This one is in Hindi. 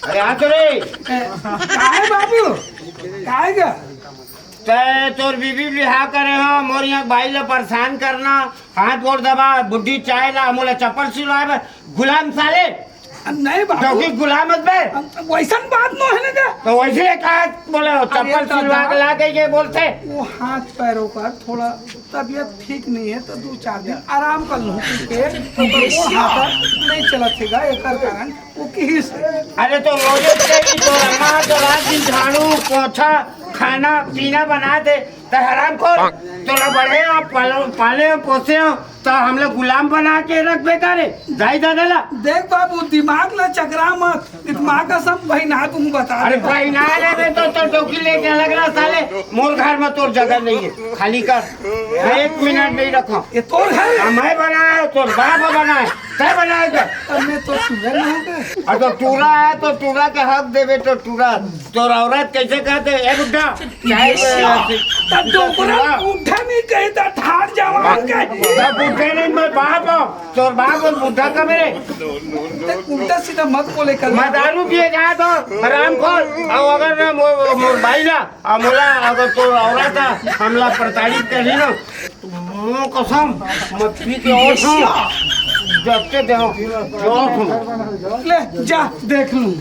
अरे हाँ तो रे काहे बाबू काहे गा ते तोर बीबी बिहा करे हो मोर यहाँ भाई ले परेशान करना हाथ गोड़ दबा बुढ़ी चाय ला मोला चप्पल सिलवाए गुलाम साले नहीं बाबू क्योंकि गुलाम मत बे वैसन बात न है ना गा तो वैसे कहा बोले चप्पल सिलवा के ला के ये बोलते वो हाथ पैरों का थोड़ा तबीयत ठीक नहीं है तो 2-4 दिन आराम कर लूँ के तो वो हाथ नहीं चला थेगा एक कारण वो किस अरे तो रोजे तेरी तो अम्मा तो रात दिन झाड़ू पोछा खाना पीना बना दे तो हराम खोर तो ना बढ़े आप पाले पोसे हो तो हम लोग गुलाम बना के रख बेकारे जाई दादा देख बाबू दिमाग ला चकरा मत दिमाग का सब भाई ना तुम बता अरे भाई ना रे तो टोकी लेके लग रहा साले मोर घर में तोर जगह नहीं है खाली कर 1 मिनट नहीं रखो ये तो है मैं बनाया तोर बाप बनाए क्या बनाएगा मैं तो सुबह नहीं और तो टूरा है तो टूरा के हक देवे तो टूरा तो औरत कैसे कहते ए बुड्ढा तब डोकरा उठा नहीं कहे था ठाड़ जवान के तब बुड्ढे नहीं मैं बाप हूँ तोर बाप और बुड्ढा का मेरे उल्टा सीधा मत बोले कर मैं दारू पिए जाए तो हराम खोल और अगर ना मोर भाई ना और मोला अगर तो औरत है हमला प्रताड़ित करी ना मुँह कसम मैं पी के और हूँ जबते देखो ले जा देख लूँ